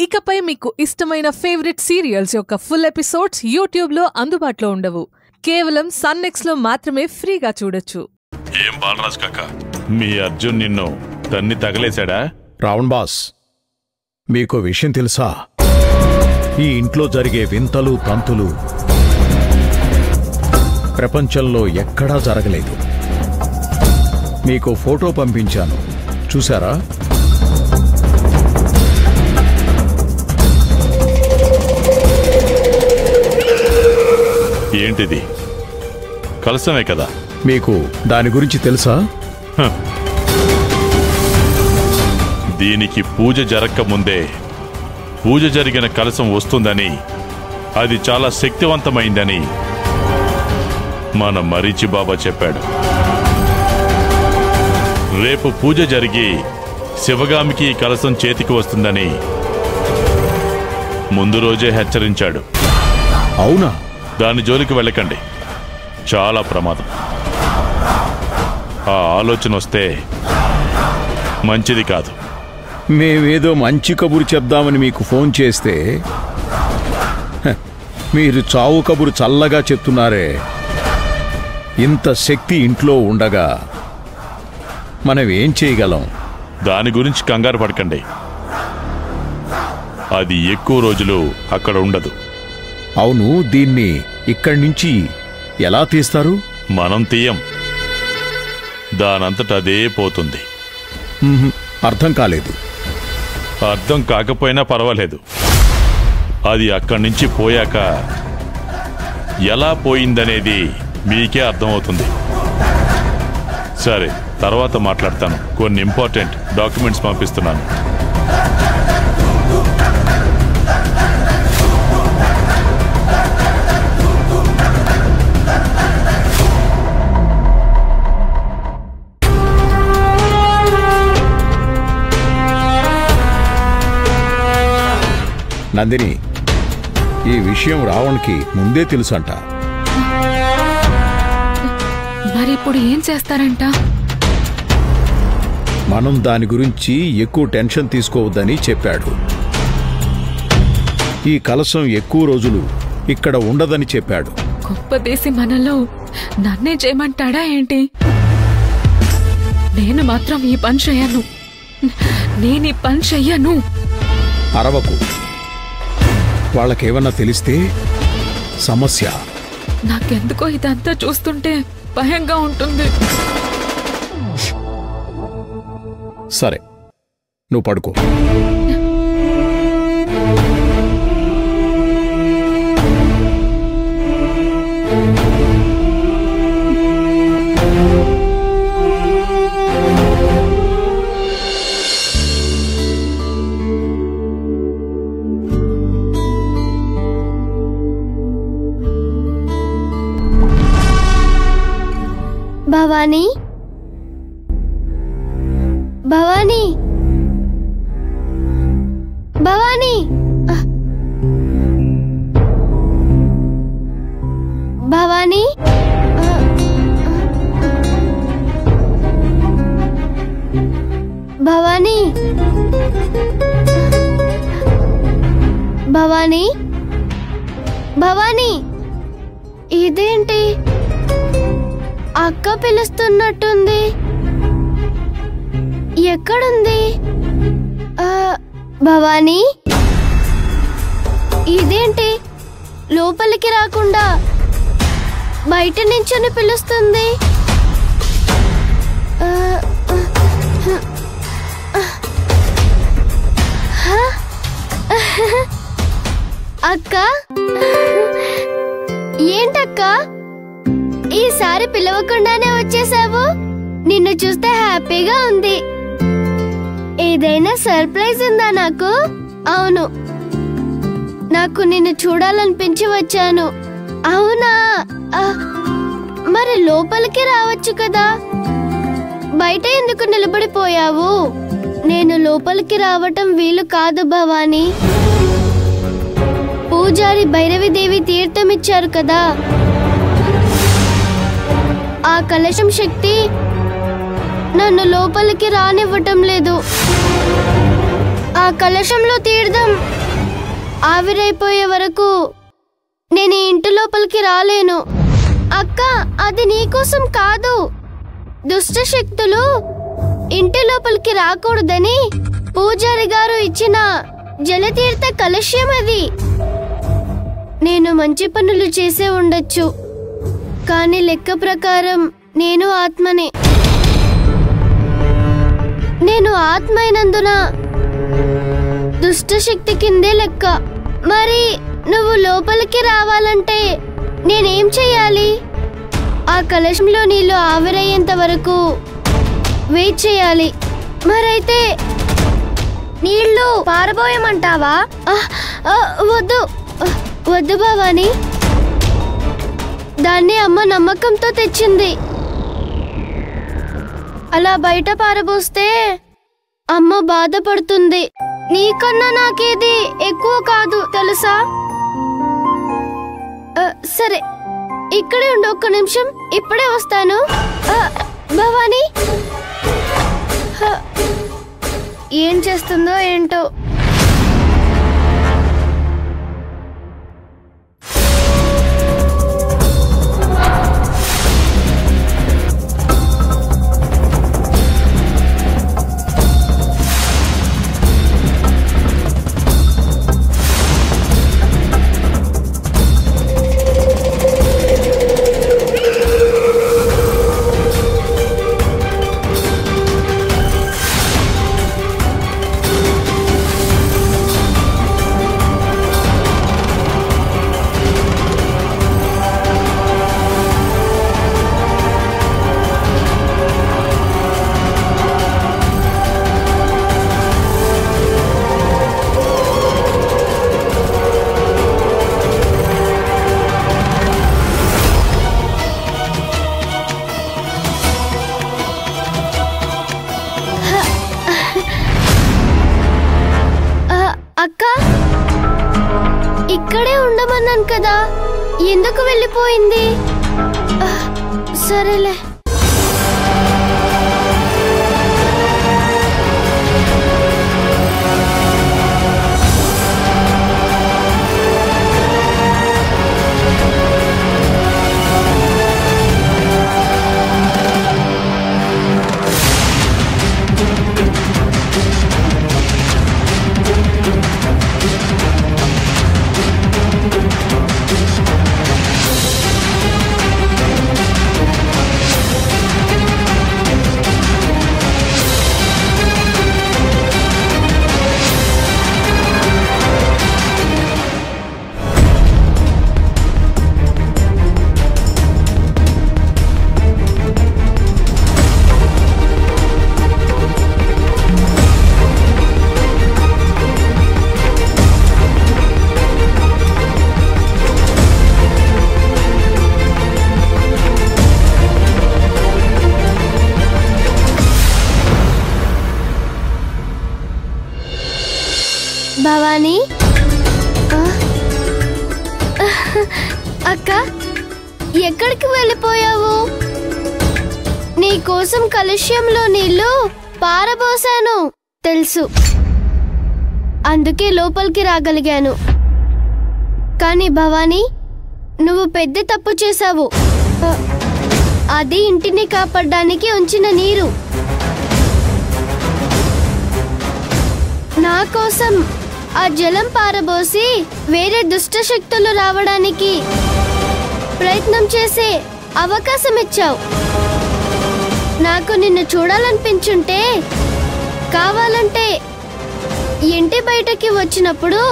ఇకపై మీకు ఇష్టమైన ఫేవరెట్ సీరియల్స్ యొక్క ఫుల్ ఎపిసోడ్స్ యూట్యూబ్లో అందుబాటులో ఉండవు. కేవలం సన్నెక్స్లో మాత్రమే ఫ్రీగా చూడొచ్చు. ఏం బాలరాజ్ కాకా, మీ అర్జున్ నిన్ను తన్ని తగలేశాడా? రావణ్ బాస్, మీకు విషయం తెలుసా? ఈ ఇంట్లో జరిగే వింతలు తంతులు ప్రపంచంలో ఎక్కడా జరగలేదు. మీకు ఫోటో పంపించాను, చూసారా? ఏంటిది? కలసమే కదా? మీకు దాని గురించి తెలుసా? దీనికి పూజ జరగకముందే పూజ జరిగిన కలసం వస్తుందని, అది చాలా శక్తివంతమైందని మన మరీచి బాబా చెప్పాడు. రేపు పూజ జరిగి శివగామికి ఈ కలసం చేతికి వస్తుందని ముందు రోజే హెచ్చరించాడు. అవునా? దాని జోలికి వెళ్ళకండి, చాలా ప్రమాదం. ఆ ఆలోచన వస్తే మంచిది కాదు. మేమేదో మంచి కబురు చెప్దామని మీకు ఫోన్ చేస్తే మీరు చావు కబురు చల్లగా చెప్తున్నారే. ఇంత శక్తి ఇంట్లో ఉండగా మనం ఏం చేయగలం? దాని గురించి కంగారు పడకండి, అది ఎక్కువ రోజులు అక్కడ ఉండదు. అవును, దీన్ని ఇక్కడి నుంచి ఎలా తీస్తారు? మనం తీయం, దానంతట అదే పోతుంది. అర్థం కాలేదు. అర్థం కాకపోయినా పర్వాలేదు, అది అక్కడి నుంచి పోయాక ఎలా పోయిందనేది మీకే అర్థమవుతుంది. సరే, తర్వాత మాట్లాడతాను. కొన్ని ఇంపార్టెంట్ డాక్యుమెంట్స్ పంపిస్తున్నాను. నందిని, ఈ విషయం రావణ్కి ముందే తెలుసంట. మరిప్పుడు ఏం చేస్తారంట? మనం దాని గురించి ఎక్కువ టెన్షన్ తీసుకోవద్దని చెప్పాడు. ఈ కలసం ఎక్కువ రోజులు ఇక్కడ ఉండదని చెప్పాడు. గొప్పదేసి మనలో నన్నే చేయమంటాడా ఏంటి? నేను మాత్రం ఈ పని చెయ్యను, నేను ఈ పని చెయ్యను. అరవకు, వాళ్ళకేమన్నా తెలిస్తే సమస్య. నాకెందుకో ఇదంతా చూస్తుంటే భయంగా ఉంటుంది. సరే, నువ్వు పడుకో. భవానీ, భవానీ, భవానీ, భవానీ, భవానీ, భవానీ, భవానీ, ఇదేంటి? అక్క పిలుస్తున్నట్టుంది. ఎక్కడుంది? భవానీ, ఇదేంటి లోపలికి రాకుండా బయట నించొని పిలుస్తుంది? అక్క, ఏంటక్క ఈసారి పిలవకుండానే వచ్చేసావు? నిన్ను చూస్తే హ్యాపీగా ఉంది. ఏదైనా సర్ప్రైజ్ ఉందా నాకు? అవును, నాకు నిన్ను చూడాలనిపించి వచ్చాను. అవునా? మరి లోపలికి రావచ్చు కదా, బయట ఎందుకు నిలబడిపోయావు? నేను లోపలికి రావటం వీలు కాదు భవానీ. పూజారి భైరవిదేవి తీర్థం ఇచ్చారు కదా, ఆ కలశం శక్తి నన్ను లోపలికి రానివ్వటం లేదు. ఆ కలశంలో తీర్థం ఆవిరైపోయే వరకు నేను ఈ ఇంటి లోపలికి రాలేను. అక్క, అది నీకోసం కాదు. దుష్ట శక్తులు ఇంటి లోపలికి రాకూడదని పూజారి గారు ఇచ్చిన జలతీర్థ కలశ్యం అది. నేను మంచి పనులు చేసే ఉండొచ్చు, కానీ లెక్క ప్రకారం నేను ఆత్మనే. నేను ఆత్మ అయినందున దుష్ట శక్తి కిందే లెక్క. మరి నువ్వు లోపలికి రావాలంటే నేనేం చెయ్యాలి? ఆ కలశంలో నీళ్ళు ఆవిరయ్యేంత వరకు వెయిట్ చేయాలి. మరైతే నీళ్లు పారబోయమంటావా? వద్దు వద్దు భవాని, దాన్ని అమ్మ నమ్మకంతో తెచ్చింది. అలా బయట పారబోస్తే అమ్మ బాధపడుతుంది. నీకన్నా నాకేది ఎక్కువ కాదు తెలుసా? సరే, ఇక్కడే ఉండు, ఒక్క నిమిషం, ఇప్పుడే వస్తాను. భవాని ఏం చేస్తుందో ఏంటో. అక్క, ఇక్కడే ఉండమన్నాను కదా, ఎందుకు వెళ్ళిపోయింది? సరేలే. భవాని, అక్క, ఎక్కడికి వెళ్ళిపోయావు? నీకోసం కలశ్యంలో నీళ్లు పారబోసాను తెలుసు, అందుకే లోపలికి రాగలిగాను. కానీ భవాని, నువ్వు పెద్ద తప్పు చేశావు. అది ఇంటిని కాపాడడానికి ఉంచిన నీరు. నా కోసం ఆ జలం పారబోసి వేరే దుష్ట శక్తులు రావడానికి ప్రయత్నం చేసే అవకాశం ఇచ్చావు. నాకు నిన్ను చూడాలనిపించుంటే కావాలంటే ఇంటి బయటకి వచ్చినప్పుడు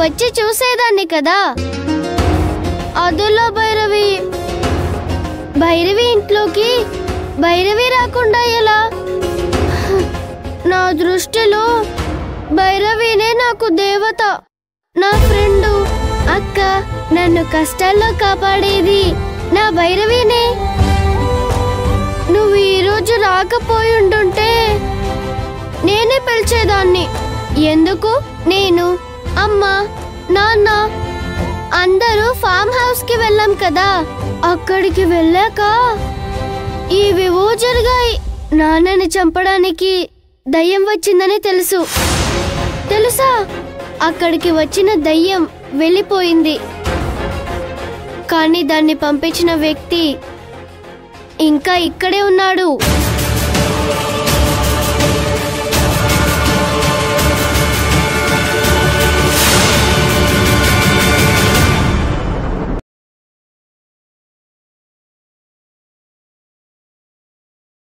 వచ్చి చూసేదాన్ని కదా. అదుల్లో భైరవి ఇంట్లోకి భైరవి రాకుండా ఎలా? నా దృష్టిలో భైరవినే నాకు దేవత, నా ఫ్రెండు. అక్క, నన్ను కష్టాల్లో కాపాడేది నా భైరవినే. నువ్వు ఈరోజు రాకపోయుండుంటే నేనే పిలిచేదాన్ని. ఎందుకు? నేను, అమ్మ, నాన్న అందరూ ఫామ్ హౌస్ కి వెళ్ళాం కదా. అక్కడికి వెళ్ళాక ఇవేవో జరిగాయి. నాన్నని చంపడానికి దయ్యం వచ్చిందని తెలుసు. తెలుసా, అక్కడికి వచ్చిన దయ్యం వెళ్ళిపోయింది, కానీ దాన్ని పంపించిన వ్యక్తి ఇంకా ఇక్కడే ఉన్నాడు.